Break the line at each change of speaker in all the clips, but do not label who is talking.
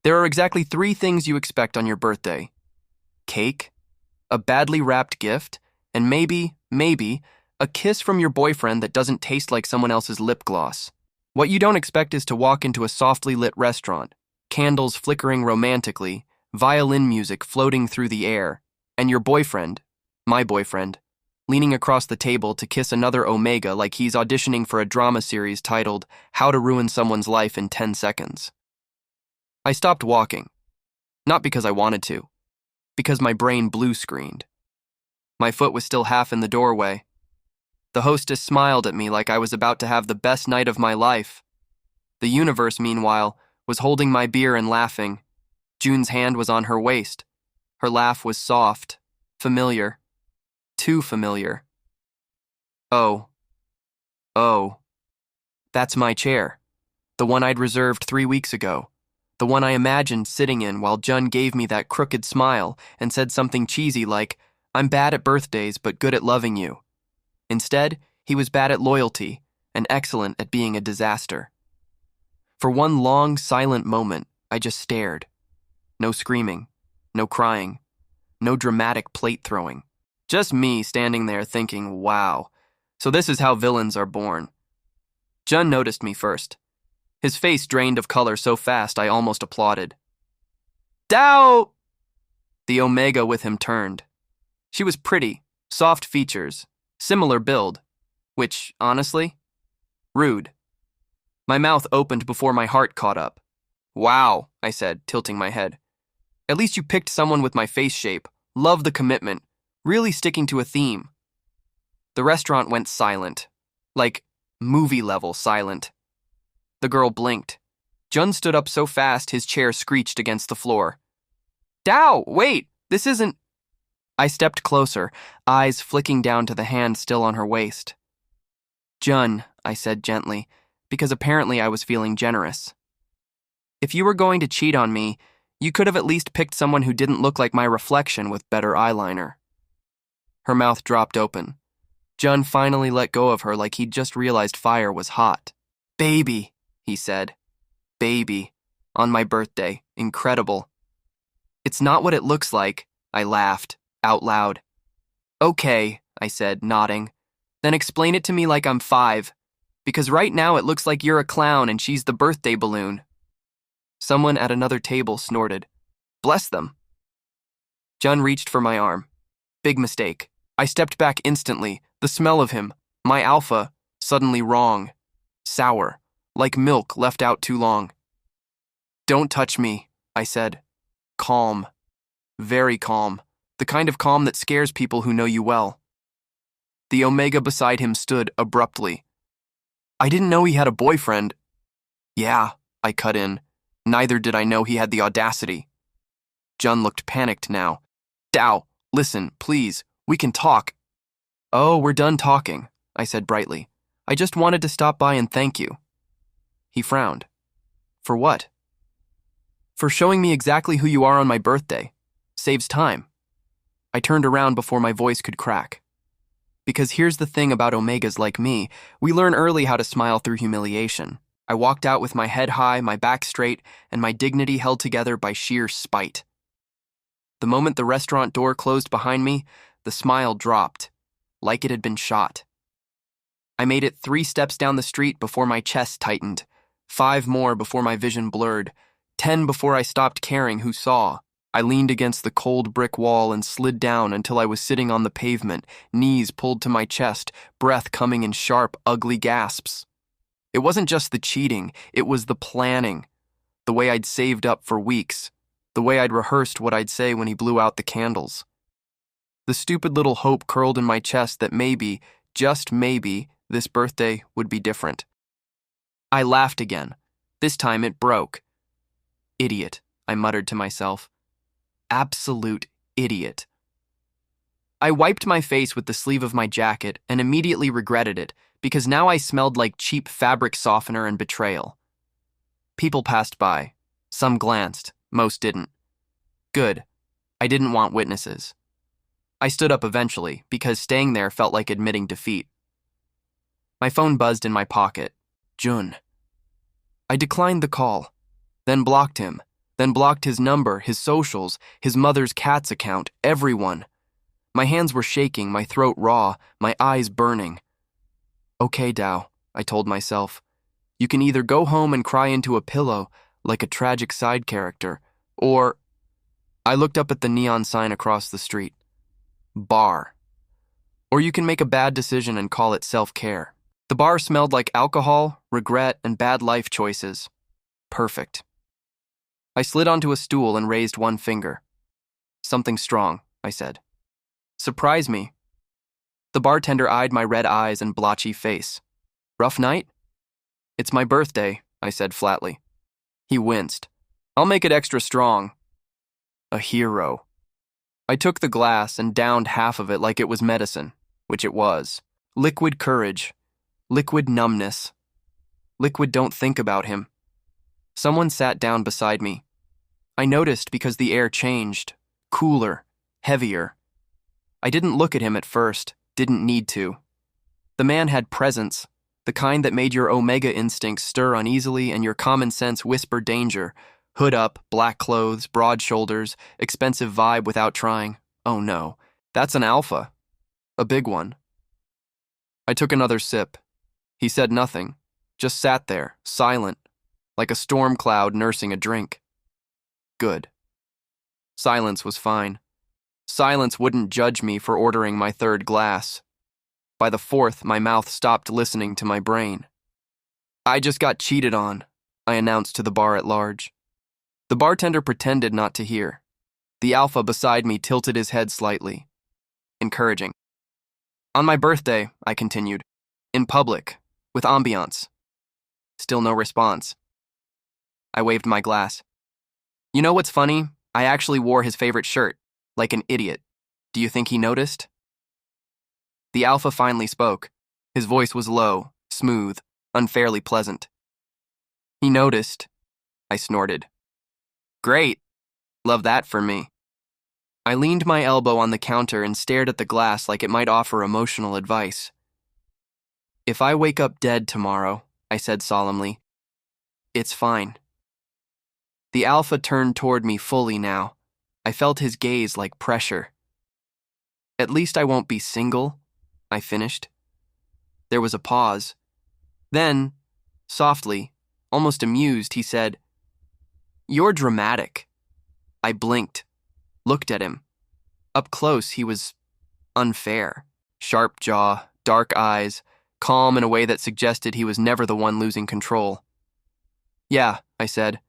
There are exactly three things you expect on your birthday: cake, a badly wrapped gift, and maybe, a kiss from your boyfriend that doesn't taste like someone else's lip gloss. What you don't expect is to walk into a softly lit restaurant, candles flickering romantically, violin music floating through the air, and your boyfriend, my boyfriend, leaning across the table to kiss another Omega like he's auditioning for a drama series titled How to Ruin Someone's Life in 10 Seconds. I stopped walking, not because I wanted to, because my brain blue screened. My foot was still half in the doorway. The hostess smiled at me like I was about to have the best night of my life. The universe, meanwhile, was holding my beer and laughing. June's hand was on her waist. Her laugh was soft, familiar, too familiar. Oh, that's my chair, the one I'd reserved 3 weeks ago. The one I imagined sitting in while Jun gave me that crooked smile and said something cheesy like, "I'm bad at birthdays but good at loving you." Instead, he was bad at loyalty and excellent at being a disaster. For one long, silent moment, I just stared. No screaming, no crying, no dramatic plate throwing. Just me standing there thinking, wow, so this is how villains are born. Jun noticed me first. His face drained of color so fast I almost applauded. "Dao!" The Omega with him turned. She was pretty, soft features, similar build, which, honestly, rude. My mouth opened before my heart caught up. "Wow," I said, tilting my head. "At least you picked someone with my face shape. Love the commitment. Really sticking to a theme." The restaurant went silent, like movie-level silent. The girl blinked. Jun stood up so fast his chair screeched against the floor. "Dao, wait, this isn't..." I stepped closer, eyes flicking down to the hand still on her waist. "Jun," I said gently, because apparently I was feeling generous. "If you were going to cheat on me, you could have at least picked someone who didn't look like my reflection with better eyeliner." Her mouth dropped open. Jun finally let go of her like he'd just realized fire was hot. "Baby," he said. "Baby. On my birthday. Incredible." "It's not what it looks like," I laughed, out loud. "Okay," I said, nodding. "Then explain it to me like I'm 5. Because right now it looks like you're a clown and she's the birthday balloon." Someone at another table snorted. "Bless them." Jun reached for my arm. Big mistake. I stepped back instantly, the smell of him, my alpha, suddenly wrong. Sour, like milk left out too long. "Don't touch me," I said. Calm. Very calm. The kind of calm that scares people who know you well. The Omega beside him stood abruptly. "I didn't know he had a boyfriend." "Yeah," I cut in. "Neither did I know he had the audacity." Jun looked panicked now. "Dao, listen, please, we can talk." "Oh, we're done talking," I said brightly. "I just wanted to stop by and thank you." He frowned. "For what?" "For showing me exactly who you are on my birthday. Saves time." I turned around before my voice could crack. Because here's the thing about Omegas like me, we learn early how to smile through humiliation. I walked out with my head high, my back straight, and my dignity held together by sheer spite. The moment the restaurant door closed behind me, the smile dropped, like it had been shot. I made it 3 steps down the street before my chest tightened, 5 more before my vision blurred, 10 before I stopped caring who saw. I leaned against the cold brick wall and slid down until I was sitting on the pavement, knees pulled to my chest, breath coming in sharp, ugly gasps. It wasn't just the cheating, it was the planning. The way I'd saved up for weeks. The way I'd rehearsed what I'd say when he blew out the candles. The stupid little hope curled in my chest that maybe, just maybe, this birthday would be different. I laughed again. This time it broke. "Idiot," I muttered to myself. Absolute idiot. I wiped my face with the sleeve of my jacket and immediately regretted it because now I smelled like cheap fabric softener and betrayal. People passed by. Some glanced. Most didn't. Good. I didn't want witnesses. I stood up eventually because staying there felt like admitting defeat. My phone buzzed in my pocket. Jun. I declined the call, then blocked him, then blocked his number, his socials, his mother's cat's account, everyone. My hands were shaking, my throat raw, my eyes burning. Okay, Dao, I told myself. You can either go home and cry into a pillow like a tragic side character, or... I looked up at the neon sign across the street. Bar. Or you can make a bad decision and call it self-care. The bar smelled like alcohol, regret, and bad life choices. Perfect. I slid onto a stool and raised one finger. Something strong, I said. Surprise me. The bartender eyed my red eyes and blotchy face. Rough night? It's my birthday, I said flatly. He winced. I'll make it extra strong. A hero. I took the glass and downed half of it like it was medicine, which it was. Liquid courage. Liquid numbness. Liquid don't think about him. Someone sat down beside me. I noticed because the air changed. Cooler. Heavier. I didn't look at him at first. Didn't need to. The man had presence. The kind that made your Omega instincts stir uneasily and your common sense whisper danger. Hood up, black clothes, broad shoulders, expensive vibe without trying. Oh no, that's an alpha. A big one. I took another sip. He said nothing, just sat there, silent, like a storm cloud nursing a drink. Good. Silence was fine. Silence wouldn't judge me for ordering my third glass. By the fourth, my mouth stopped listening to my brain. I just got cheated on, I announced to the bar at large. The bartender pretended not to hear. The alpha beside me tilted his head slightly. Encouraging. On my birthday, I continued. In public, with ambiance. Still no response. I waved my glass. You know what's funny? I actually wore his favorite shirt, like an idiot. Do you think he noticed? The alpha finally spoke. His voice was low, smooth, unfairly pleasant. He noticed. I snorted. Great. Love that for me. I leaned my elbow on the counter and stared at the glass like it might offer emotional advice. If I wake up dead tomorrow, I said solemnly, it's fine. The alpha turned toward me fully now. I felt his gaze like pressure. At least I won't be single, I finished. There was a pause. Then, softly, almost amused, he said, You're dramatic. I blinked, looked at him. Up close, he was unfair. Sharp jaw, dark eyes, calm in a way that suggested he was never the one losing control. Yeah, I said.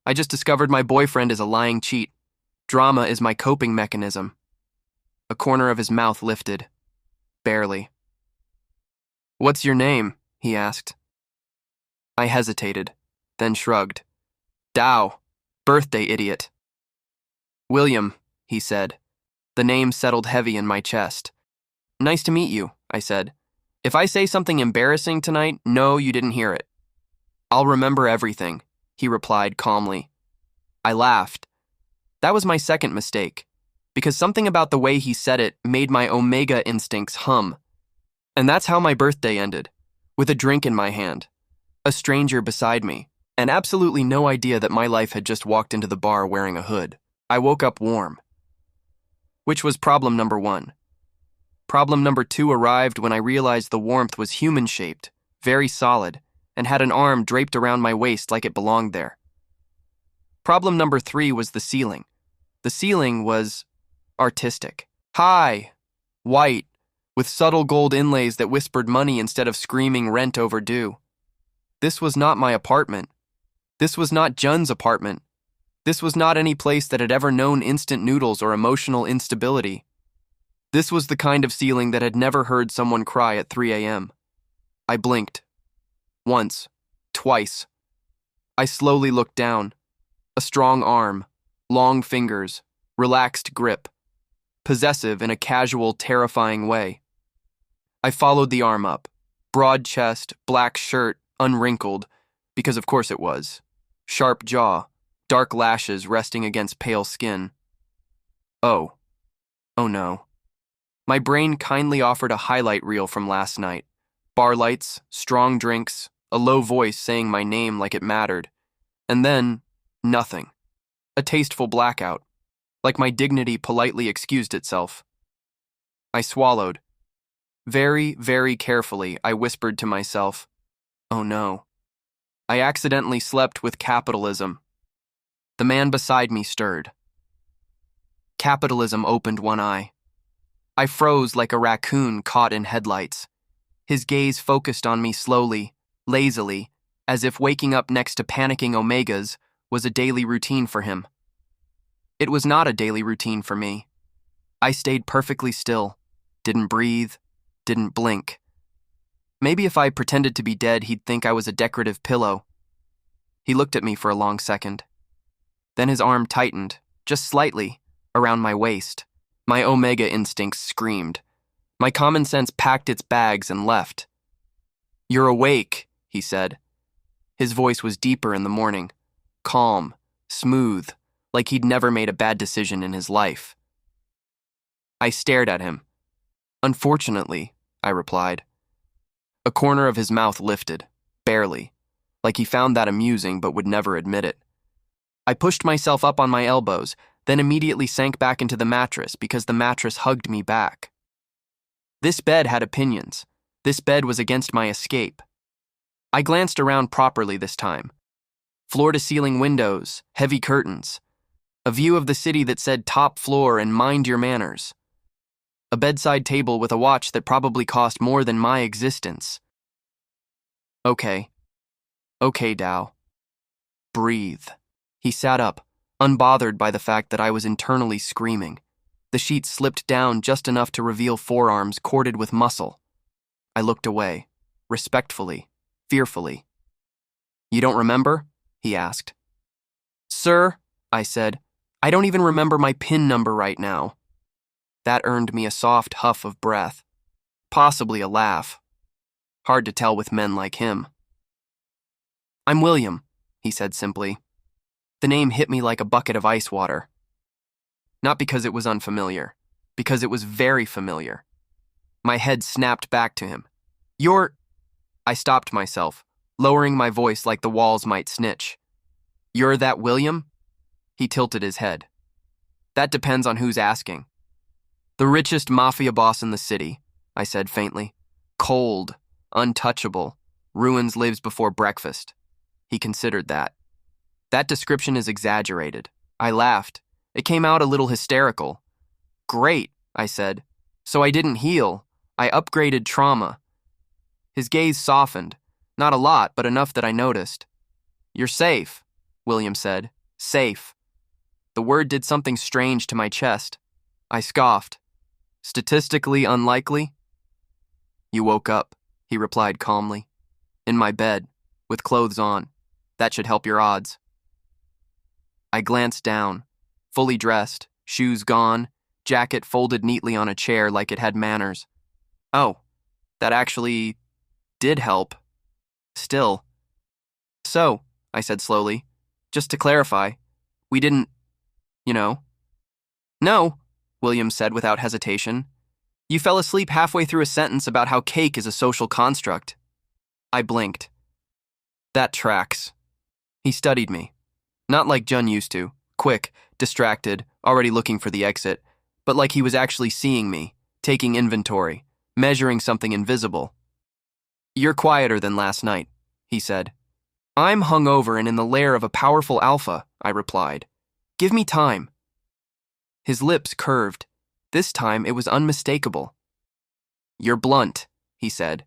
I just discovered my boyfriend is a lying cheat. Drama is my coping mechanism. A corner of his mouth lifted. Barely. What's your name? He asked. I hesitated, then shrugged. Dao. Birthday idiot. William, he said. The name settled heavy in my chest. Nice to meet you, I said. If I say something embarrassing tonight, no, you didn't hear it. I'll remember everything, he replied calmly. I laughed. That was my second mistake, because something about the way he said it made my Omega instincts hum. And that's how my birthday ended, with a drink in my hand, a stranger beside me, and absolutely no idea that my life had just walked into the bar wearing a hood. I woke up warm. Which was problem number 1. Problem number 2 arrived when I realized the warmth was human-shaped, very solid, and had an arm draped around my waist like it belonged there. Problem number 3 was the ceiling. The ceiling was artistic. High, white, with subtle gold inlays that whispered money instead of screaming rent overdue. This was not my apartment. This was not Jun's apartment. This was not any place that had ever known instant noodles or emotional instability. This was the kind of ceiling that had never heard someone cry at 3 a.m. I blinked. Once. Twice. I slowly looked down. A strong arm. Long fingers. Relaxed grip. Possessive in a casual, terrifying way. I followed the arm up. Broad chest, black shirt, unwrinkled, because of course it was. Sharp jaw, dark lashes resting against pale skin. Oh. Oh no. My brain kindly offered a highlight reel from last night. Bar lights, strong drinks, a low voice saying my name like it mattered. And then, nothing. A tasteful blackout, like my dignity politely excused itself. I swallowed. Very, very carefully, I whispered to myself, "Oh no. I accidentally slept with capitalism." The man beside me stirred. Capitalism opened one eye. I froze like a raccoon caught in headlights. His gaze focused on me slowly, lazily, as if waking up next to panicking Omegas was a daily routine for him. It was not a daily routine for me. I stayed perfectly still, didn't breathe, didn't blink. Maybe if I pretended to be dead, he'd think I was a decorative pillow. He looked at me for a long second. Then his arm tightened, just slightly, around my waist. My Omega instincts screamed. My common sense packed its bags and left. "You're awake," he said. His voice was deeper in the morning, calm, smooth, like he'd never made a bad decision in his life. I stared at him. "Unfortunately," I replied. A corner of his mouth lifted, barely, like he found that amusing but would never admit it. I pushed myself up on my elbows, then immediately sank back into the mattress because the mattress hugged me back. This bed had opinions. This bed was against my escape. I glanced around properly this time. Floor-to-ceiling windows, heavy curtains, a view of the city that said top floor and mind your manners. A bedside table with a watch that probably cost more than my existence. Okay, Dao. Breathe. He sat up, unbothered by the fact that I was internally screaming. The sheet slipped down just enough to reveal forearms corded with muscle. I looked away, respectfully, fearfully. "You don't remember?" he asked. "Sir," I said, "I don't even remember my PIN number right now." That earned me a soft huff of breath, possibly a laugh. Hard to tell with men like him. "I'm William," he said simply. The name hit me like a bucket of ice water. Not because it was unfamiliar, because it was very familiar. My head snapped back to him. "You're—" I stopped myself, lowering my voice like the walls might snitch. "You're that William?" He tilted his head. "That depends on who's asking." "The richest mafia boss in the city," I said faintly. "Cold, untouchable, ruins lives before breakfast." He considered that. "That description is exaggerated." I laughed. It came out a little hysterical. "Great," I said. "So I didn't heal. I upgraded trauma." His gaze softened. Not a lot, but enough that I noticed. "You're safe," William said. "Safe." The word did something strange to my chest. I scoffed. "Statistically unlikely?" "You woke up," he replied calmly. "In my bed, with clothes on. That should help your odds." I glanced down, fully dressed, shoes gone, jacket folded neatly on a chair like it had manners. Oh, that actually did help. Still. "So," I said slowly, "just to clarify, we didn't, you know." "No," William said without hesitation. "You fell asleep halfway through a sentence about how cake is a social construct." I blinked. That tracks. He studied me. Not like Jun used to, quick, distracted, already looking for the exit, but like he was actually seeing me, taking inventory, measuring something invisible. "You're quieter than last night," he said. "I'm hungover and in the lair of a powerful alpha," I replied. "Give me time." His lips curved. This time it was unmistakable. "You're blunt," he said.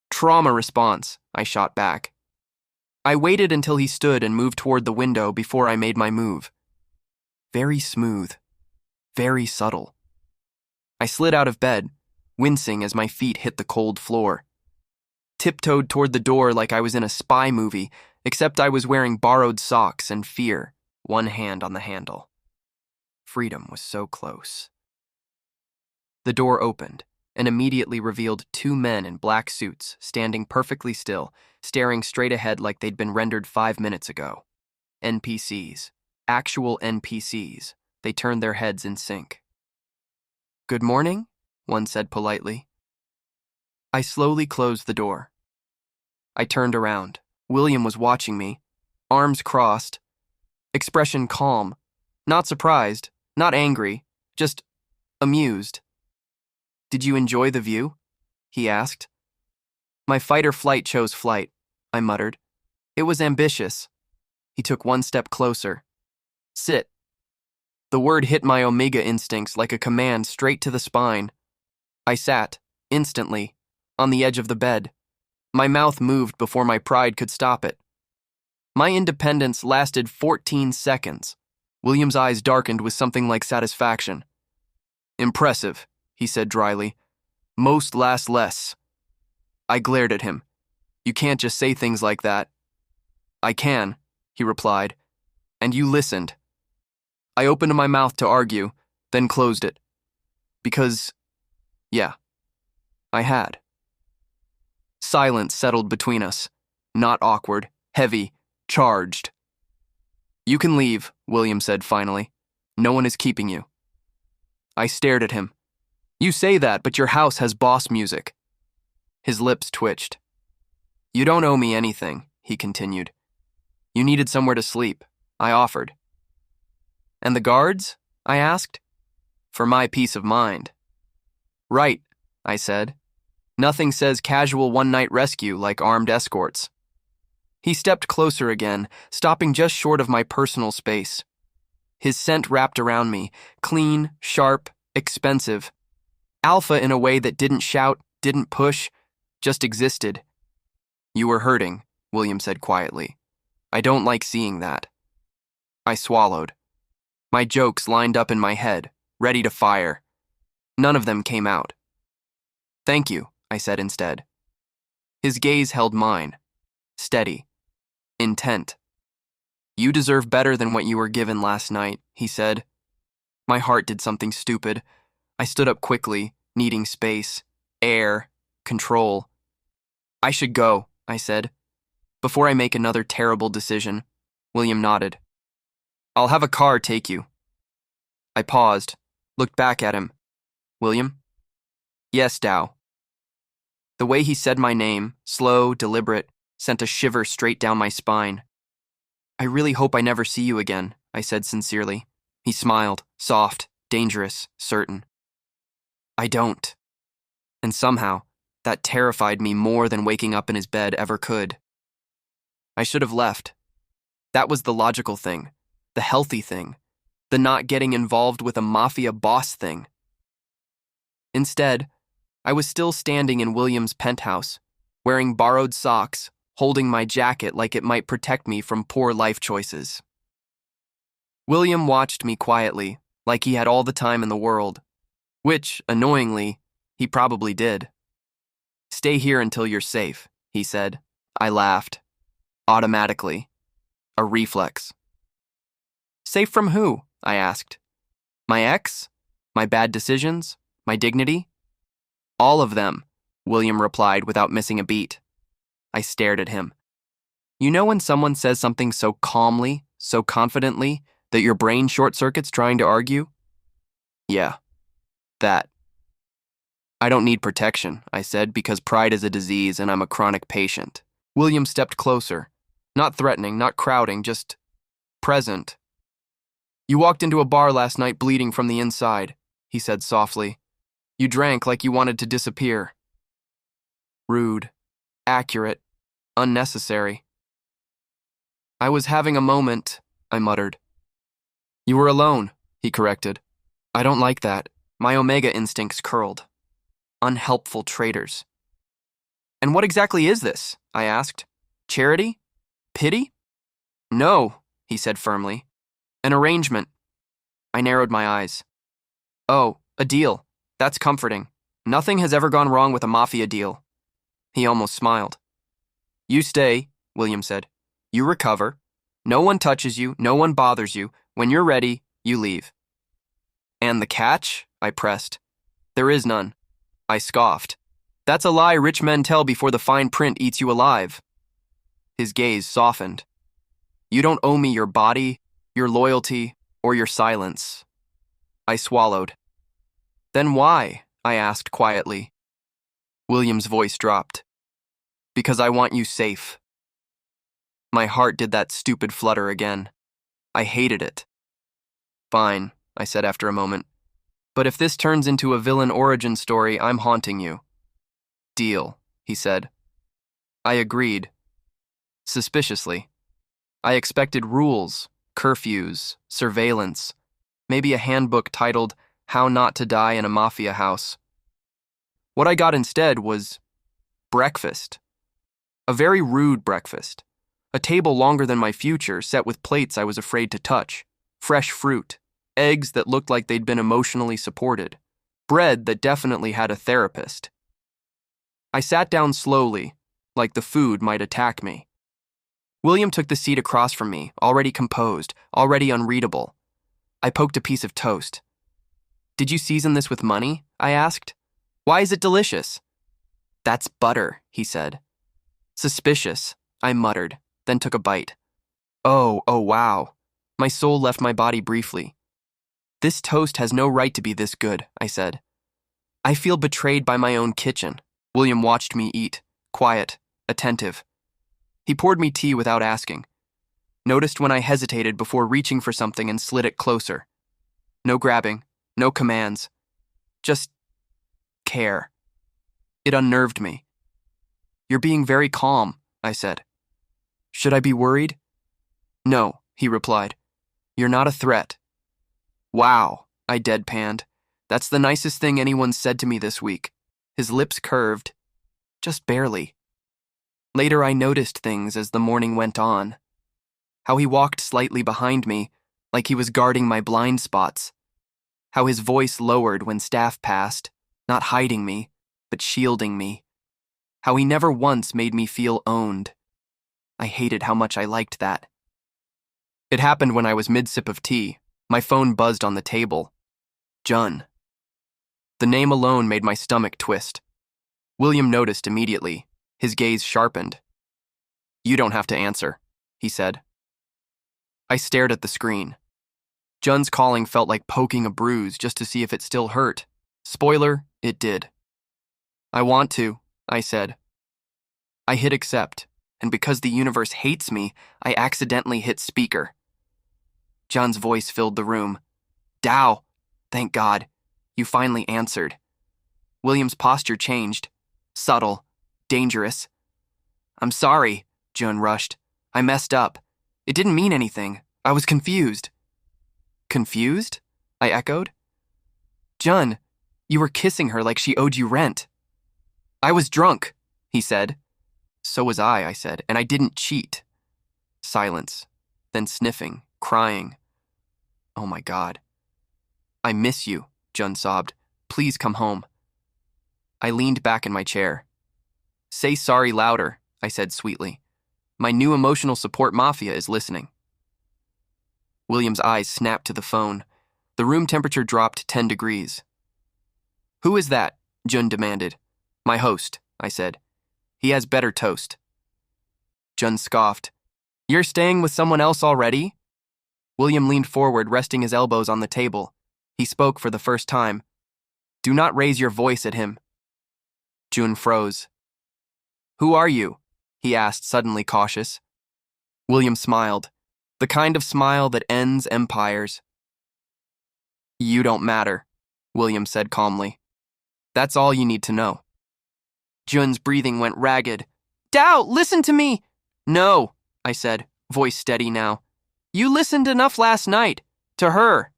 "Trauma response," I shot back. I waited until he stood and moved toward the window before I made my move. Very smooth, very subtle. I slid out of bed, wincing as my feet hit the cold floor. Tiptoed toward the door like I was in a spy movie, except I was wearing borrowed socks and fear, one hand on the handle. Freedom was so close. The door opened and immediately revealed two men in black suits standing perfectly still, staring straight ahead like they'd been rendered 5 minutes ago. NPCs. Actual NPCs. They turned their heads in sync. "Good morning," one said politely. I slowly closed the door. I turned around. William was watching me, arms crossed, expression calm, Not surprised, not angry, just amused. Did you enjoy the view? He asked. My fight or flight chose flight, I muttered. It was ambitious. He took one step closer. Sit. The word hit my Omega instincts like a command straight to the spine. I sat, instantly, on the edge of the bed. My mouth moved before my pride could stop it. My independence lasted 14 seconds. William's eyes darkened with something like satisfaction. Impressive, he said dryly. Most last less. I glared at him. You can't just say things like that. I can, he replied. And you listened. I opened my mouth to argue, then closed it. Because, yeah, I had. Silence settled between us. Not awkward, heavy, charged. You can leave, William said finally. No one is keeping you. I stared at him. You say that, but your house has boss music. His lips twitched. You don't owe me anything, he continued. You needed somewhere to sleep. I offered. And the guards? I asked. For my peace of mind. Right, I said. Nothing says casual one-night rescue like armed escorts. He stepped closer again, stopping just short of my personal space. His scent wrapped around me, clean, sharp, expensive. Alpha in a way that didn't shout, didn't push, just existed. You were hurting, William said quietly. I don't like seeing that. I swallowed. My jokes lined up in my head, ready to fire. None of them came out. Thank you, I said instead. His gaze held mine, steady, intent. You deserve better than what you were given last night, he said. My heart did something stupid. I stood up quickly, needing space, air, control. I should go, I said. Before I make another terrible decision. William nodded. I'll have a car take you. I paused, looked back at him. William? Yes, Dow. The way he said my name, slow, deliberate, sent a shiver straight down my spine. I really hope I never see you again, I said sincerely. He smiled, soft, dangerous, certain. I don't. And somehow, that terrified me more than waking up in his bed ever could. I should have left. That was the logical thing, the healthy thing, the not getting involved with a mafia boss thing. Instead, I was still standing in William's penthouse, wearing borrowed socks, holding my jacket like it might protect me from poor life choices. William watched me quietly, like he had all the time in the world, which, annoyingly, he probably did. Stay here until you're safe, he said. I laughed. Automatically. A reflex. Safe from who? I asked. My ex? My bad decisions? My dignity? All of them, William replied without missing a beat. I stared at him. You know when someone says something so calmly, so confidently, that your brain short-circuits trying to argue? Yeah, that. I don't need protection, I said, because pride is a disease and I'm a chronic patient. William stepped closer. Not threatening, not crowding, just present. You walked into a bar last night bleeding from the inside, he said softly. You drank like you wanted to disappear. Rude, accurate, unnecessary. I was having a moment, I muttered. You were alone, he corrected. I don't like that. My Omega instincts curled. Unhelpful traitors. And what exactly is this? I asked. Charity? Pity? No, he said firmly. An arrangement. I narrowed my eyes. Oh, a deal. That's comforting. Nothing has ever gone wrong with a mafia deal. He almost smiled. You stay, William said. You recover. No one touches you, no one bothers you. When you're ready, you leave. And the catch? I pressed. There is none. I scoffed. That's a lie rich men tell before the fine print eats you alive. His gaze softened. You don't owe me your body, your loyalty, or your silence. I swallowed. Then why? I asked quietly. William's voice dropped. Because I want you safe. My heart did that stupid flutter again. I hated it. Fine, I said after a moment. But if this turns into a villain origin story, I'm haunting you. Deal, he said. I agreed. Suspiciously. I expected rules, curfews, surveillance, maybe a handbook titled How Not to Die in a Mafia House. What I got instead was breakfast. A very rude breakfast. A table longer than my future, set with plates I was afraid to touch. Fresh fruit. Eggs that looked like they'd been emotionally supported. Bread that definitely had a therapist. I sat down slowly, like the food might attack me. William took the seat across from me, already composed, already unreadable. I poked a piece of toast. Did you season this with money? I asked. Why is it delicious? That's butter, he said. Suspicious, I muttered, then took a bite. Oh, wow. My soul left my body briefly. This toast has no right to be this good, I said. I feel betrayed by my own kitchen. William watched me eat, quiet, attentive. He poured me tea without asking. Noticed when I hesitated before reaching for something and slid it closer. No grabbing, no commands. Just care. It unnerved me. You're being very calm, I said. Should I be worried? No, he replied. You're not a threat. Wow, I deadpanned. That's the nicest thing anyone's said to me this week. His lips curved. Just barely. Later I noticed things as the morning went on. How he walked slightly behind me, like he was guarding my blind spots. How his voice lowered when staff passed, not hiding me, but shielding me. How he never once made me feel owned. I hated how much I liked that. It happened when I was mid-sip of tea. My phone buzzed on the table. Jun. The name alone made my stomach twist. William noticed immediately. His gaze sharpened. You don't have to answer, he said. I stared at the screen. Jun's calling felt like poking a bruise just to see if it still hurt. Spoiler, it did. I want to, I said. I hit accept, and because the universe hates me, I accidentally hit speaker. Jun's voice filled the room. Dow, thank God, you finally answered. William's posture changed. Subtle. Dangerous. I'm sorry, Jun rushed. I messed up. It didn't mean anything. I was confused. Confused? I echoed. Jun, you were kissing her like she owed you rent. I was drunk, he said. So was I said, and I didn't cheat. Silence. Then sniffing, crying. Oh my God. I miss you, Jun sobbed. Please come home. I leaned back in my chair. Say sorry louder, I said sweetly. My new emotional support mafia is listening. William's eyes snapped to the phone. The room temperature dropped 10 degrees. Who is that? Jun demanded. My host, I said. He has better toast. Jun scoffed. You're staying with someone else already? William leaned forward, resting his elbows on the table. He spoke for the first time. Do not raise your voice at him. Jun froze. Who are you? He asked, suddenly cautious. William smiled, the kind of smile that ends empires. You don't matter, William said calmly. That's all you need to know. Jun's breathing went ragged. Dow, listen to me! No, I said, voice steady now. You listened enough last night. To her.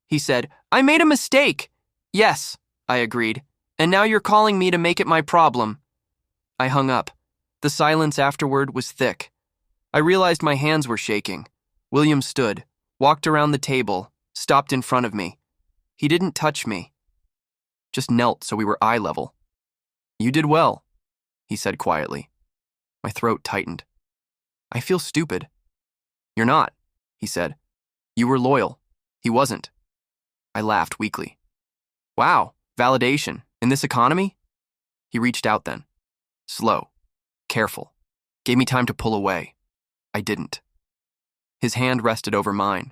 He said, I made a mistake. Yes, I agreed. And now you're calling me to make it my problem. I hung up. The silence afterward was thick. I realized my hands were shaking. William stood, walked around the table, stopped in front of me. He didn't touch me. Just knelt so we were eye level. You did well, he said quietly. My throat tightened. I feel stupid. You're not, he said. You were loyal. He wasn't. I laughed weakly. Wow, validation. In this economy? He reached out then. Slow. Careful. Gave me time to pull away. I didn't. His hand rested over mine.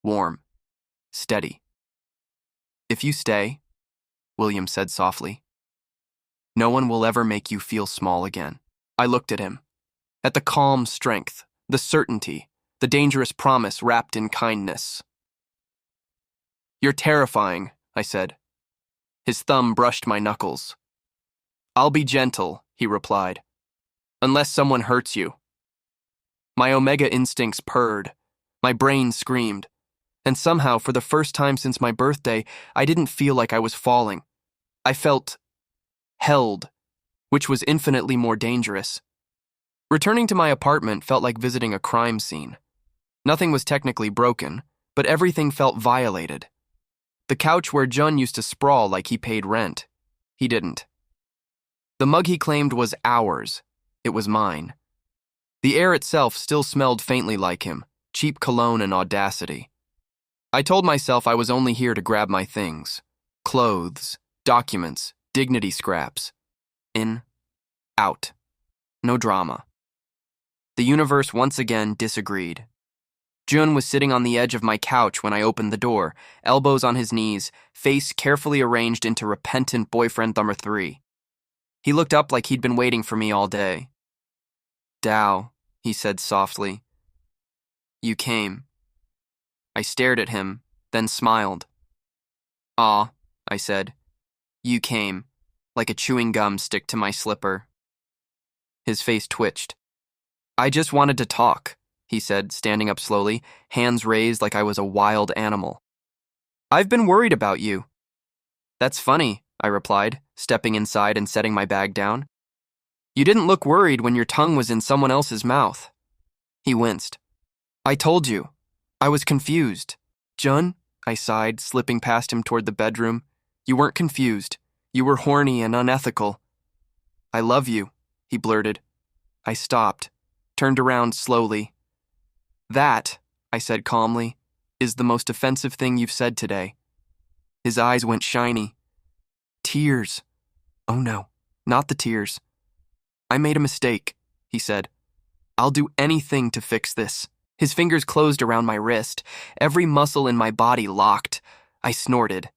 Warm. Steady. If you stay, William said softly, no one will ever make you feel small again. I looked at him. At the calm strength, the certainty, the dangerous promise wrapped in kindness. You're terrifying, I said. His thumb brushed my knuckles. I'll be gentle, he replied. Unless someone hurts you. My Omega instincts purred. My brain screamed. And somehow, for the first time since my birthday, I didn't feel like I was falling. I felt held, which was infinitely more dangerous. Returning to my apartment felt like visiting a crime scene. Nothing was technically broken, but everything felt violated. The couch where Jun used to sprawl like he paid rent. He didn't. The mug he claimed was ours. It was mine. The air itself still smelled faintly like him, cheap cologne and audacity. I told myself I was only here to grab my things. Clothes, documents, dignity scraps. In, out. No drama. The universe once again disagreed. Jun was sitting on the edge of my couch when I opened the door, elbows on his knees, face carefully arranged into repentant boyfriend number 3. He looked up like he'd been waiting for me all day. Dao, he said softly. You came. I stared at him, then smiled. Aw, I said. You came, like a chewing gum stick to my slipper. His face twitched. I just wanted to talk, he said, standing up slowly, hands raised like I was a wild animal. I've been worried about you. That's funny, I replied, stepping inside and setting my bag down. You didn't look worried when your tongue was in someone else's mouth. He winced. I told you. I was confused. Jun, I sighed, slipping past him toward the bedroom. You weren't confused. You were horny and unethical. I love you, he blurted. I stopped, turned around slowly. That, I said calmly, is the most offensive thing you've said today. His eyes went shiny. Tears. Oh no, not the tears. I made a mistake, he said. I'll do anything to fix this. His fingers closed around my wrist, every muscle in my body locked. I snorted.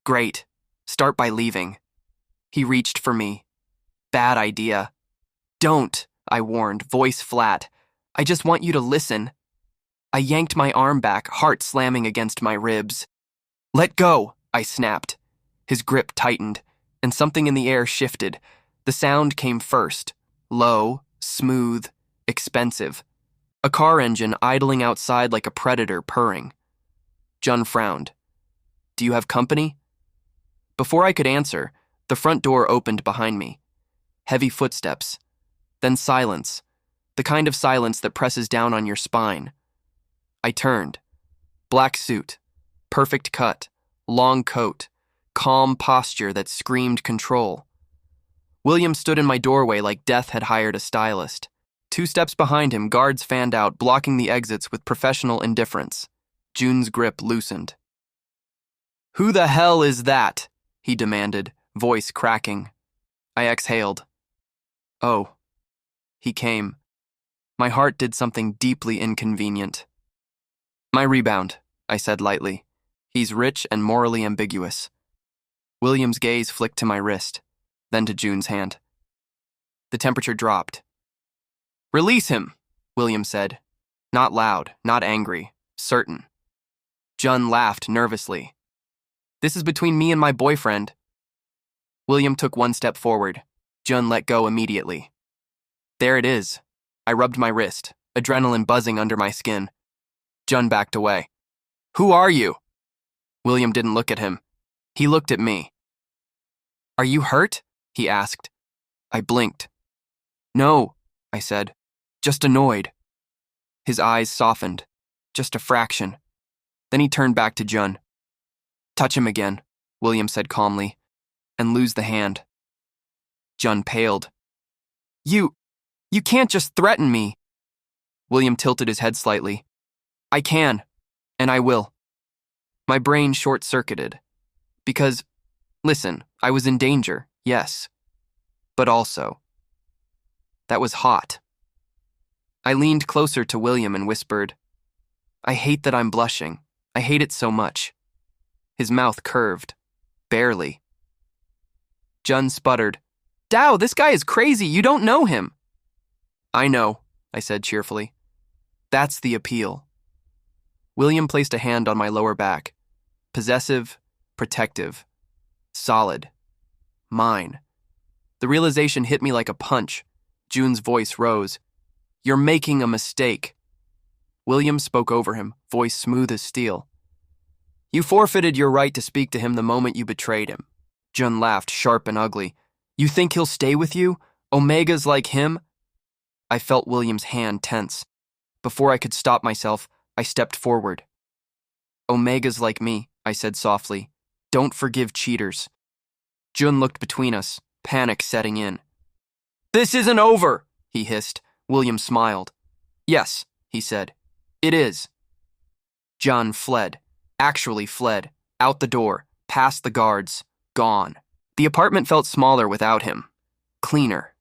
Great. Start by leaving. He reached for me. Bad idea. Don't, I warned, voice flat. I just want you to listen. I yanked my arm back, heart slamming against my ribs. Let go, I snapped. His grip tightened, and something in the air shifted. The sound came first. Low, smooth, expensive. A car engine idling outside like a predator purring. Jun frowned. Do you have company? Before I could answer, the front door opened behind me. Heavy footsteps. Then silence. The kind of silence that presses down on your spine. I turned. Black suit. Perfect cut. Long coat. Calm posture that screamed control. William stood in my doorway like death had hired a stylist. 2 steps behind him, guards fanned out, blocking the exits with professional indifference. Jun's grip loosened. Who the hell is that? He demanded, voice cracking. I exhaled. Oh. He came. My heart did something deeply inconvenient. My rebound, I said lightly. He's rich and morally ambiguous. William's gaze flicked to my wrist, then to Jun's hand. The temperature dropped. Release him, William said. Not loud, not angry, certain. Jun laughed nervously. This is between me and my boyfriend. William took 1 step forward. Jun let go immediately. There it is. I rubbed my wrist, adrenaline buzzing under my skin. Jun backed away. Who are you? William didn't look at him. He looked at me. Are you hurt? He asked. I blinked. No, I said. Just annoyed. His eyes softened. Just a fraction. Then he turned back to Jun. Touch him again, William said calmly, and lose the hand. Jun paled. You can't just threaten me. William tilted his head slightly. I can, and I will. My brain short-circuited. Because, listen, I was in danger, yes. But also, that was hot. I leaned closer to William and whispered, I hate that I'm blushing. I hate it so much. His mouth curved. Barely. Jun sputtered, Dao, this guy is crazy. You don't know him. I know, I said cheerfully. That's the appeal. William placed a hand on my lower back. Possessive, protective, solid, mine. The realization hit me like a punch. June's voice rose. "You're making a mistake." William spoke over him, voice smooth as steel. "You forfeited your right to speak to him the moment you betrayed him." Jun laughed, sharp and ugly. "You think he'll stay with you? Omega's like him?" I felt William's hand tense. Before I could stop myself, I stepped forward. "Omega's like me," I said softly. "Don't forgive cheaters." Jun looked between us, panic setting in. "This isn't over," he hissed. William smiled. "Yes," he said. "It is." John fled, actually fled, out the door, past the guards, gone. The apartment felt smaller without him, cleaner.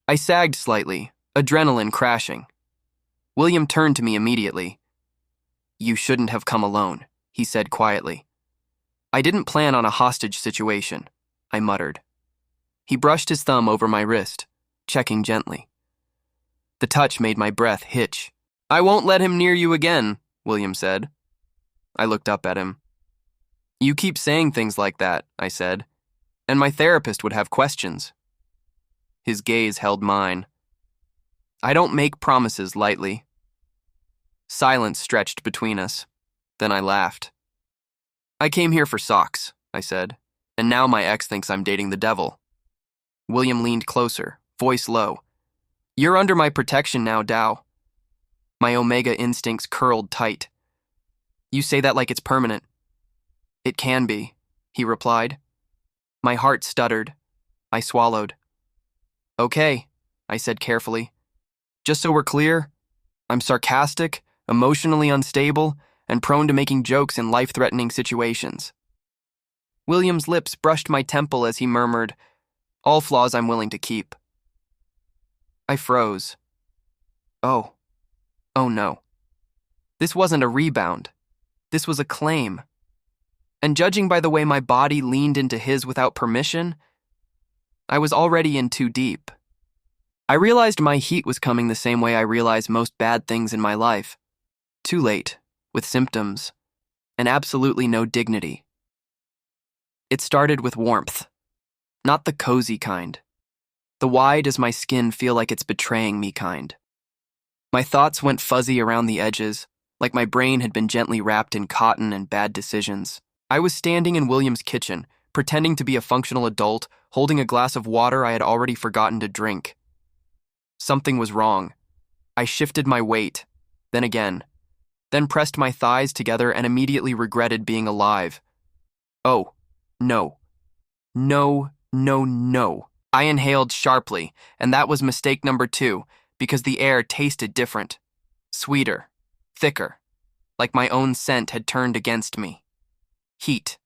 I sagged slightly, adrenaline crashing. William turned to me immediately. "You shouldn't have come alone," he said quietly. "I didn't plan on a hostage situation," I muttered. He brushed his thumb over my wrist, checking gently. The touch made my breath hitch. "I won't let him near you again," William said. I looked up at him. "You keep saying things like that," I said, "and my therapist would have questions." His gaze held mine. "I don't make promises lightly." Silence stretched between us. Then I laughed. "I came here for socks," I said, "and now my ex thinks I'm dating the devil." William leaned closer, voice low. "You're under my protection now, Dao." My Omega instincts curled tight. "You say that like it's permanent." "It can be," he replied. My heart stuttered. I swallowed. "Okay," I said carefully. "Just so we're clear, I'm sarcastic, emotionally unstable, and prone to making jokes in life-threatening situations." William's lips brushed my temple as he murmured, "All flaws I'm willing to keep." I froze. Oh no. This wasn't a rebound. This was a claim. And judging by the way my body leaned into his without permission, I was already in too deep. I realized my heat was coming the same way I realize most bad things in my life. Too late, with symptoms, and absolutely no dignity. It started with warmth. Not the cozy kind. The "why does my skin feel like it's betraying me" kind. My thoughts went fuzzy around the edges, like my brain had been gently wrapped in cotton and bad decisions. I was standing in William's kitchen, pretending to be a functional adult, holding a glass of water I had already forgotten to drink. Something was wrong. I shifted my weight, then again, then pressed my thighs together and immediately regretted being alive. Oh, no. No, no, no. I inhaled sharply, and that was mistake number 2, because the air tasted different. Sweeter, thicker, like my own scent had turned against me. Heat.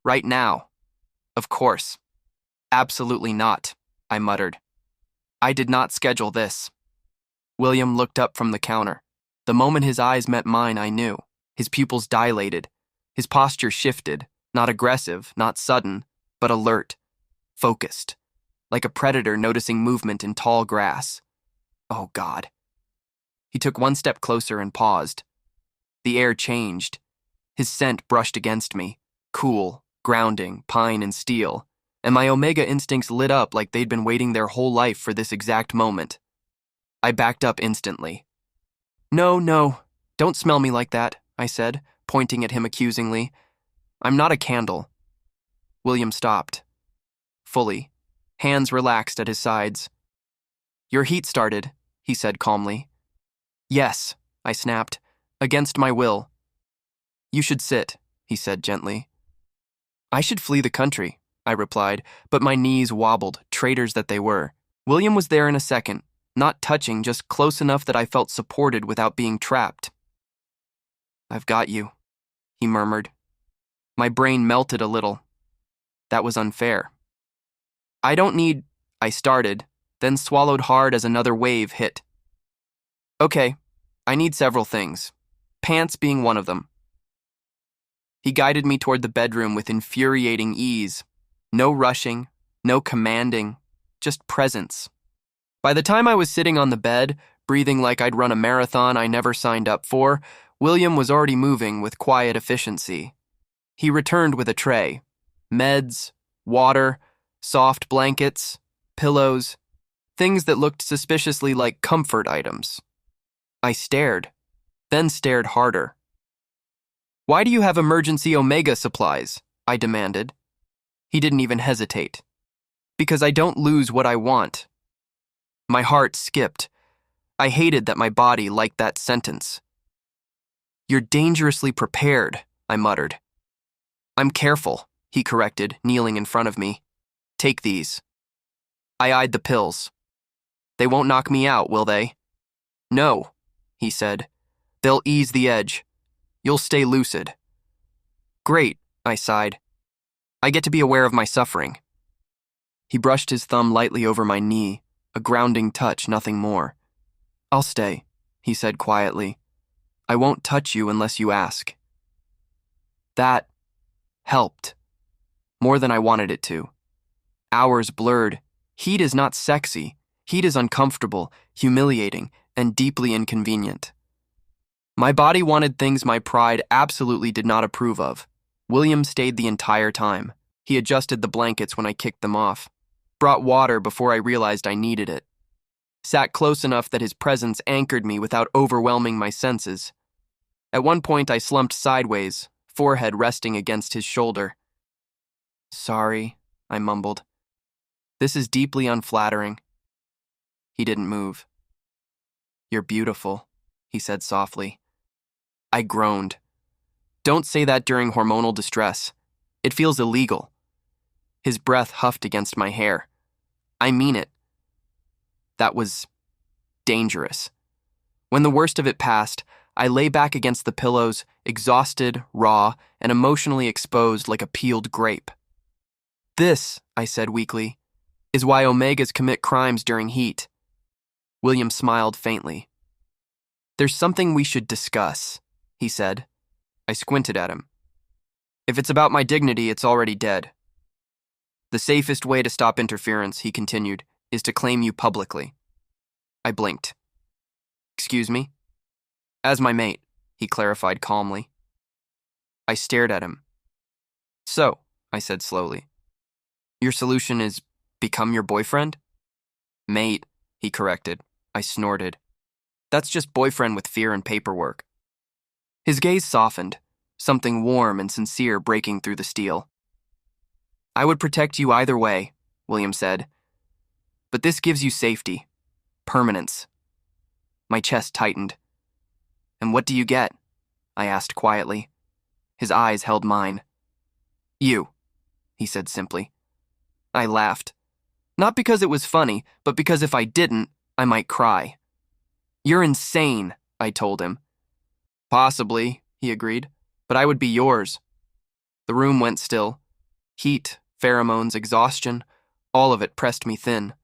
Right now. Of course. Absolutely not, I muttered. I did not schedule this. William looked up from the counter. The moment his eyes met mine, I knew. His pupils dilated. His posture shifted, not aggressive, not sudden, but alert, focused, like a predator noticing movement in tall grass. Oh, God. He took one step closer and paused. The air changed. His scent brushed against me, cool, grounding, pine and steel, and my Omega instincts lit up like they'd been waiting their whole life for this exact moment. I backed up instantly. No, don't smell me like that," I said, pointing at him accusingly. "I'm not a candle." William stopped. Fully, hands relaxed at his sides. "Your heat started," he said calmly. "Yes," I snapped, "against my will." "You should sit," he said gently. "I should flee the country," I replied, but my knees wobbled, traitors that they were. William was there in a second, not touching, just close enough that I felt supported without being trapped. "I've got you," he murmured. My brain melted a little. That was unfair. "I don't need," I started, then swallowed hard as another wave hit. "Okay, I need several things, pants being one of them." He guided me toward the bedroom with infuriating ease. No rushing, no commanding, just presence. By the time I was sitting on the bed, breathing like I'd run a marathon I never signed up for, William was already moving with quiet efficiency. He returned with a tray. Meds, water, soft blankets, pillows, things that looked suspiciously like comfort items. I stared, then stared harder. "Why do you have emergency Omega supplies?" I demanded. He didn't even hesitate. "Because I don't lose what I want." My heart skipped. I hated that my body liked that sentence. "You're dangerously prepared," I muttered. "I'm careful," he corrected, kneeling in front of me. "Take these." I eyed the pills. "They won't knock me out, will they?" "No," he said. "They'll ease the edge. You'll stay lucid." "Great," I sighed. "I get to be aware of my suffering." He brushed his thumb lightly over my knee, a grounding touch, nothing more. "I'll stay," he said quietly. "I won't touch you unless you ask." That helped. More than I wanted it to. Hours blurred. Heat is not sexy. Heat is uncomfortable, humiliating, and deeply inconvenient. My body wanted things my pride absolutely did not approve of. William stayed the entire time. He adjusted the blankets when I kicked them off, brought water before I realized I needed it, sat close enough that his presence anchored me without overwhelming my senses. At one point, I slumped sideways, forehead resting against his shoulder. "Sorry," I mumbled. "This is deeply unflattering." He didn't move. "You're beautiful," he said softly. I groaned. "Don't say that during hormonal distress. It feels illegal." His breath huffed against my hair. "I mean it." That was dangerous. When the worst of it passed, I lay back against the pillows, exhausted, raw, and emotionally exposed like a peeled grape. "This," I said weakly, "is why Omegas commit crimes during heat." William smiled faintly. "There's something we should discuss," he said. I squinted at him. "If it's about my dignity, it's already dead." "The safest way to stop interference," he continued, "is to claim you publicly." I blinked. "Excuse me?" "As my mate," he clarified calmly. I stared at him. "So," I said slowly, "your solution is become your boyfriend?" "Mate," he corrected. I snorted. "That's just boyfriend with fear and paperwork." His gaze softened, something warm and sincere breaking through the steel. "I would protect you either way," William said. "But this gives you safety, permanence." My chest tightened. "And what do you get?" I asked quietly. His eyes held mine. "You," he said simply. I laughed. Not because it was funny, but because if I didn't, I might cry. "You're insane," I told him. "Possibly," he agreed, "but I would be yours." The room went still. Heat, pheromones, exhaustion, all of it pressed me thin.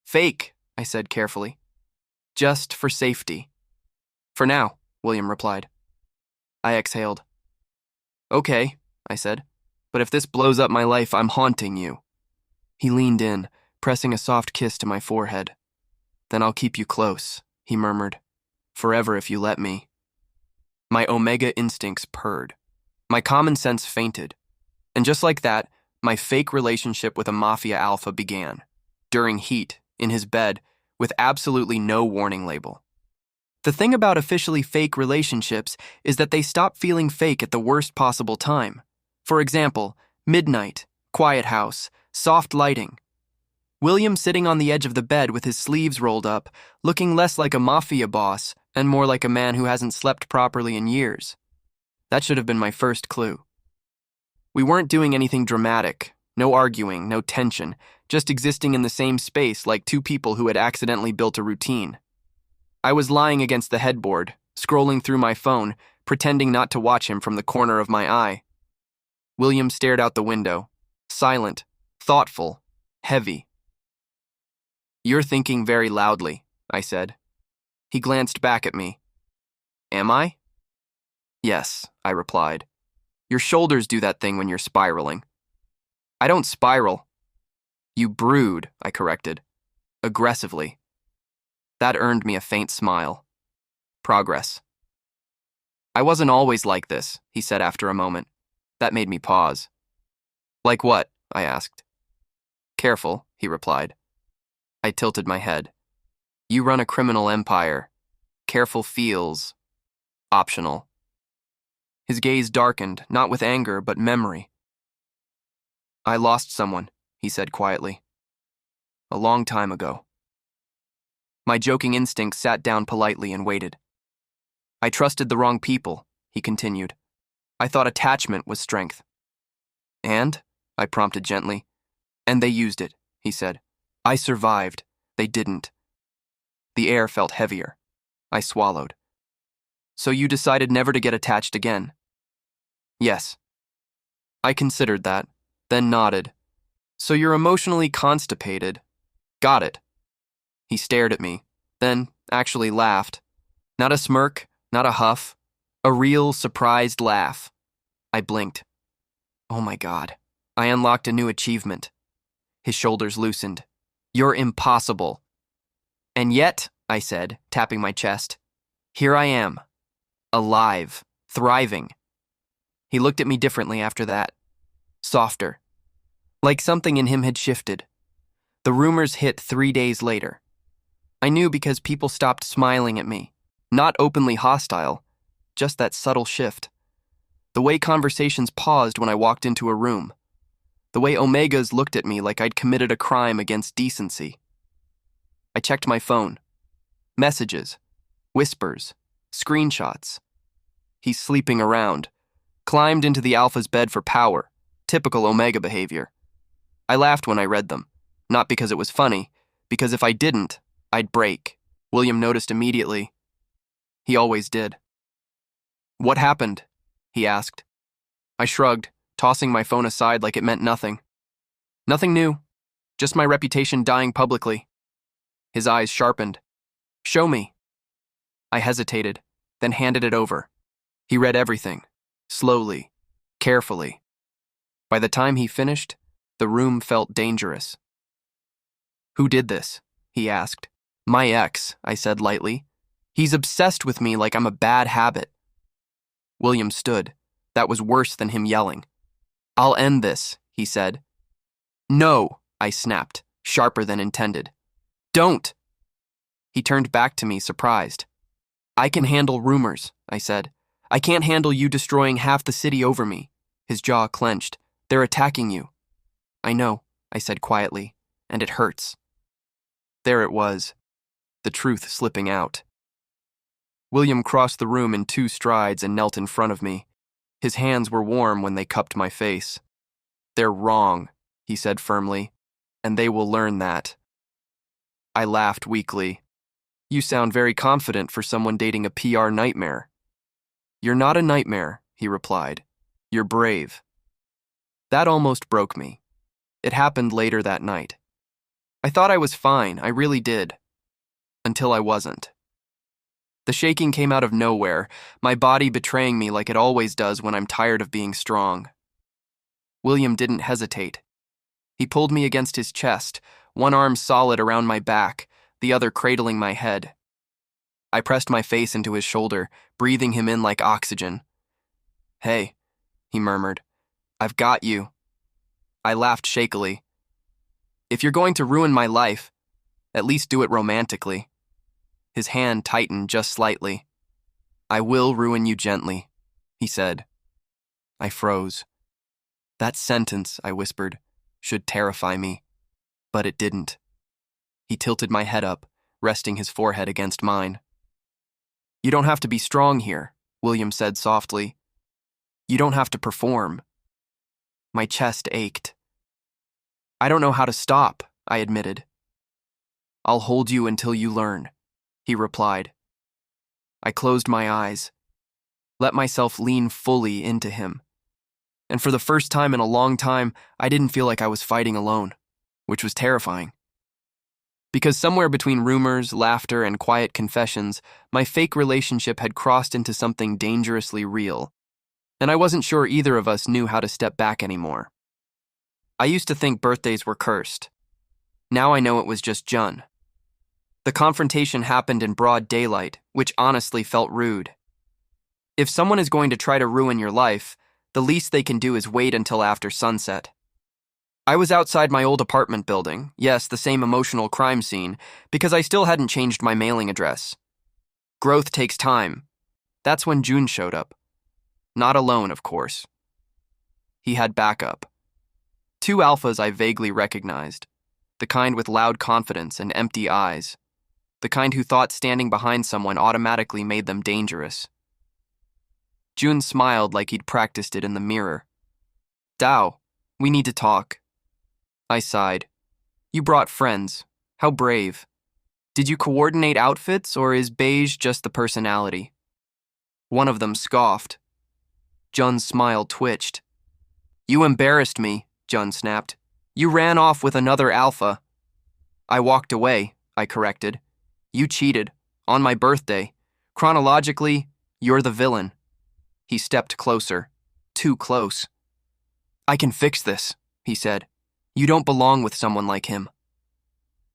"Fake," I said carefully. "Just for safety." "For now," William replied. I exhaled. "Okay," I said, "but if this blows up my life, I'm haunting you." He leaned in, pressing a soft kiss to my forehead. "Then I'll keep you close," he murmured. "Forever if you let me." My Omega instincts purred. My common sense fainted. And just like that, my fake relationship with a Mafia alpha began. During heat, in his bed, with absolutely no warning label. The thing about officially fake relationships is that they stop feeling fake at the worst possible time. For example, midnight, quiet house, soft lighting. William sitting on the edge of the bed with his sleeves rolled up, looking less like a Mafia boss and more like a man who hasn't slept properly in years. That should have been my first clue. We weren't doing anything dramatic, no arguing, no tension, just existing in the same space like two people who had accidentally built a routine. I was lying against the headboard, scrolling through my phone, pretending not to watch him from the corner of my eye. William stared out the window, silent, thoughtful, heavy. "You're thinking very loudly," I said. He glanced back at me. "Am I?" "Yes," I replied. "Your shoulders do that thing when you're spiraling." "I don't spiral." "You brood," I corrected. "Aggressively." That earned me a faint smile. Progress. "I wasn't always like this," he said after a moment. That made me pause. Like what? I asked. Careful, he replied. I tilted my head. You run a criminal empire. Careful feels optional. His gaze darkened, not with anger, but memory. I lost someone, he said quietly. A long time ago. My joking instinct sat down politely and waited. I trusted the wrong people, he continued. I thought attachment was strength. And? I prompted gently. And they used it, he said. I survived. They didn't. The air felt heavier. I swallowed. So you decided never to get attached again? Yes. I considered that, then nodded. So you're emotionally constipated. Got it. He stared at me, then actually laughed. Not a smirk, not a huff. A real, surprised laugh. I blinked. Oh my God. I unlocked a new achievement. His shoulders loosened. You're impossible. And yet, I said, tapping my chest, here I am. Alive. Thriving. He looked at me differently after that. Softer. Like something in him had shifted. The rumors hit 3 days later. I knew because people stopped smiling at me. Not openly hostile, just that subtle shift. The way conversations paused when I walked into a room. The way Omegas looked at me like I'd committed a crime against decency. I checked my phone. Messages. Whispers. Screenshots. He's sleeping around. Climbed into the Alpha's bed for power. Typical Omega behavior. I laughed when I read them. Not because it was funny, because if I didn't, I'd break. William noticed immediately. He always did. What happened? He asked. I shrugged, tossing my phone aside like it meant nothing. Nothing new. Just my reputation dying publicly. His eyes sharpened. Show me. I hesitated, then handed it over. He read everything, slowly, carefully. By the time he finished, the room felt dangerous. Who did this? He asked. My ex, I said lightly. He's obsessed with me like I'm a bad habit. William stood. That was worse than him yelling. I'll end this, he said. No, I snapped, sharper than intended. Don't. He turned back to me, surprised. I can handle rumors, I said. I can't handle you destroying half the city over me. His jaw clenched. They're attacking you. I know, I said quietly, and it hurts. There it was, the truth slipping out. William crossed the room in 2 strides and knelt in front of me. His hands were warm when they cupped my face. They're wrong, he said firmly, and they will learn that. I laughed weakly. You sound very confident for someone dating a PR nightmare. You're not a nightmare, he replied. You're brave. That almost broke me. It happened later that night. I thought I was fine, I really did. Until I wasn't. The shaking came out of nowhere, my body betraying me like it always does when I'm tired of being strong. William didn't hesitate. He pulled me against his chest, one arm solid around my back, the other cradling my head. I pressed my face into his shoulder, breathing him in like oxygen. Hey, he murmured, I've got you. I laughed shakily. If you're going to ruin my life, at least do it romantically. His hand tightened just slightly. I will ruin you gently, he said. I froze. That sentence, I whispered, should terrify me. But it didn't. He tilted my head up, resting his forehead against mine. You don't have to be strong here, William said softly. You don't have to perform. My chest ached. I don't know how to stop, I admitted. I'll hold you until you learn, he replied. I closed my eyes, let myself lean fully into him. And for the first time in a long time, I didn't feel like I was fighting alone, which was terrifying. Because somewhere between rumors, laughter, and quiet confessions, my fake relationship had crossed into something dangerously real, and I wasn't sure either of us knew how to step back anymore. I used to think birthdays were cursed. Now I know it was just Jun. The confrontation happened in broad daylight, which honestly felt rude. If someone is going to try to ruin your life, The least they can do is wait until after sunset. I was outside my old apartment building, yes, the same emotional crime scene, because I still hadn't changed my mailing address. Growth takes time. That's when June showed up. Not alone, of course. He had backup. Two alphas I vaguely recognized. The kind with loud confidence and empty eyes. The kind who thought standing behind someone automatically made them dangerous. June smiled like he'd practiced it in the mirror. Dao, we need to talk. I sighed. You brought friends. How brave. Did you coordinate outfits, or is beige just the personality? One of them scoffed. Jun's smile twitched. You embarrassed me, Jun snapped. You ran off with another alpha. I walked away, I corrected. You cheated. On my birthday. Chronologically, you're the villain. He stepped closer. Too close. I can fix this, he said. You don't belong with someone like him.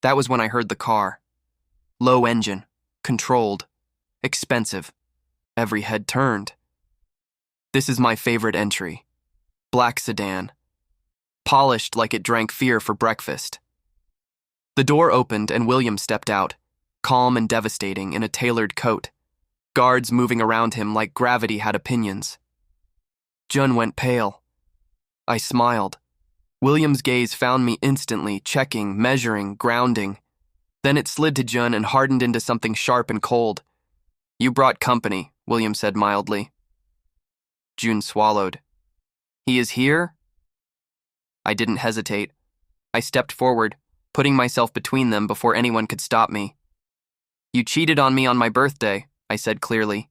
That was when I heard the car. Low engine. Controlled. Expensive. Every head turned. This is my favorite entry. Black sedan. Polished like it drank fear for breakfast. The door opened and William stepped out, calm and devastating in a tailored coat, guards moving around him like gravity had opinions. Jun went pale. I smiled. William's gaze found me instantly, checking, measuring, grounding. Then it slid to Jun and hardened into something sharp and cold. You brought company, William said mildly. Jun swallowed. He is here? I didn't hesitate. I stepped forward, putting myself between them before anyone could stop me. You cheated on me on my birthday, I said clearly.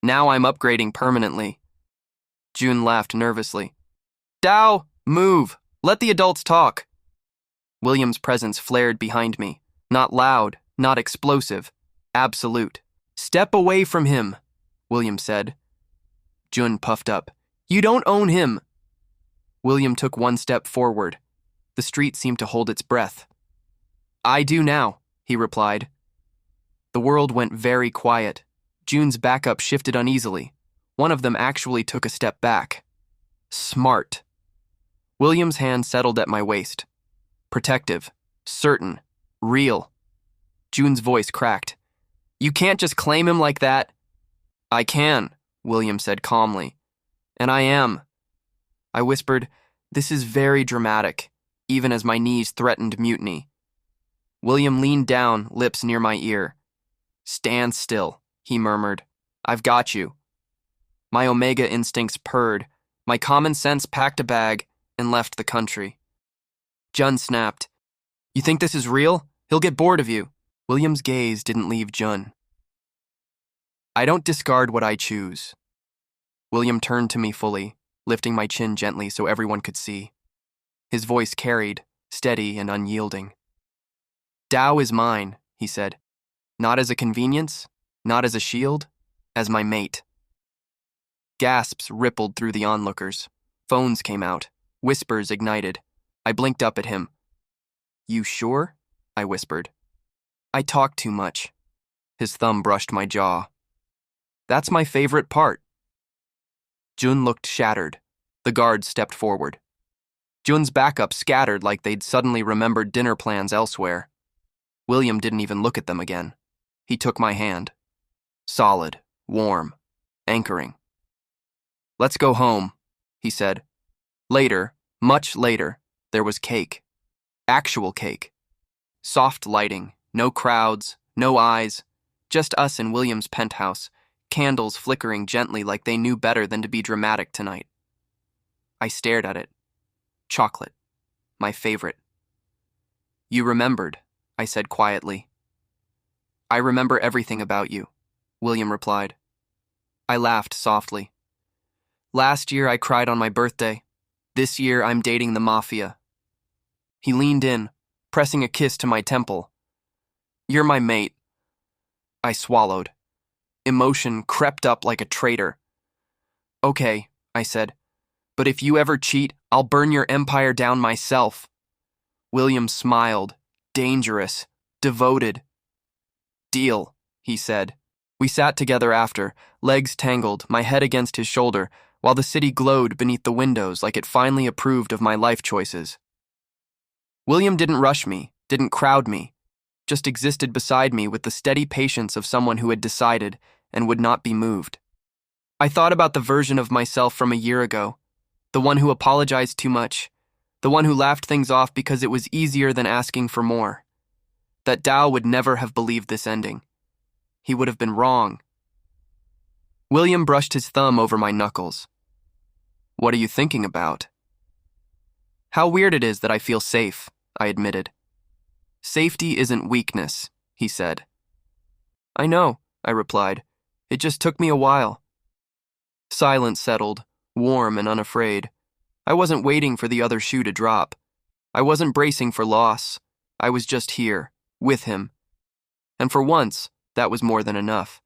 Now I'm upgrading permanently. Jun laughed nervously. Dao, move! Let the adults talk. William's presence flared behind me. Not loud, not explosive. Absolute. Step away from him, William said. Jun puffed up. You don't own him. William took one step forward. The street seemed to hold its breath. I do now, he replied. The world went very quiet. Jun's backup shifted uneasily. One of them actually took a step back. Smart. William's hand settled at my waist. Protective. Certain. Real. Jun's voice cracked. You can't just claim him like that. I can, William said calmly. And I am. I whispered, this is very dramatic, even as my knees threatened mutiny. William leaned down, lips near my ear. Stand still, he murmured. I've got you. My Omega instincts purred. My common sense packed a bag and left the country. Jun snapped. You think this is real? He'll get bored of you. William's gaze didn't leave Jun. I don't discard what I choose. William turned to me fully, lifting my chin gently so everyone could see. His voice carried, steady and unyielding. Dao is mine, he said. Not as a convenience, not as a shield, as my mate. Gasps rippled through the onlookers. Phones came out. Whispers ignited. I blinked up at him. You sure? I whispered. I talk too much. His thumb brushed my jaw. That's my favorite part. Jun looked shattered. The guards stepped forward. Jun's backup scattered like they'd suddenly remembered dinner plans elsewhere. William didn't even look at them again. He took my hand. Solid, warm, anchoring. Let's go home, he said. Later, much later, there was cake. Actual cake. Soft lighting, no crowds, no eyes, just us in William's penthouse, candles flickering gently like they knew better than to be dramatic tonight. I stared at it. Chocolate. My favorite. You remembered, I said quietly. I remember everything about you, William replied. I laughed softly. Last year I cried on my birthday. This year I'm dating the Mafia. He leaned in, pressing a kiss to my temple. You're my mate. I swallowed. Emotion crept up like a traitor. Okay, I said, but if you ever cheat, I'll burn your empire down myself. William smiled, dangerous, devoted. Deal, he said. We sat together after, legs tangled, my head against his shoulder, while the city glowed beneath the windows like it finally approved of my life choices. William didn't rush me, didn't crowd me, just existed beside me with the steady patience of someone who had decided and would not be moved. I thought about the version of myself from a year ago, the one who apologized too much, the one who laughed things off because it was easier than asking for more. That Dao would never have believed this ending. He would have been wrong. William brushed his thumb over my knuckles. "What are you thinking about?" "How weird it is that I feel safe," I admitted. "Safety isn't weakness," he said. "I know," I replied. "It just took me a while." Silence settled, warm and unafraid. I wasn't waiting for the other shoe to drop. I wasn't bracing for loss. I was just here, with him. And for once, that was more than enough.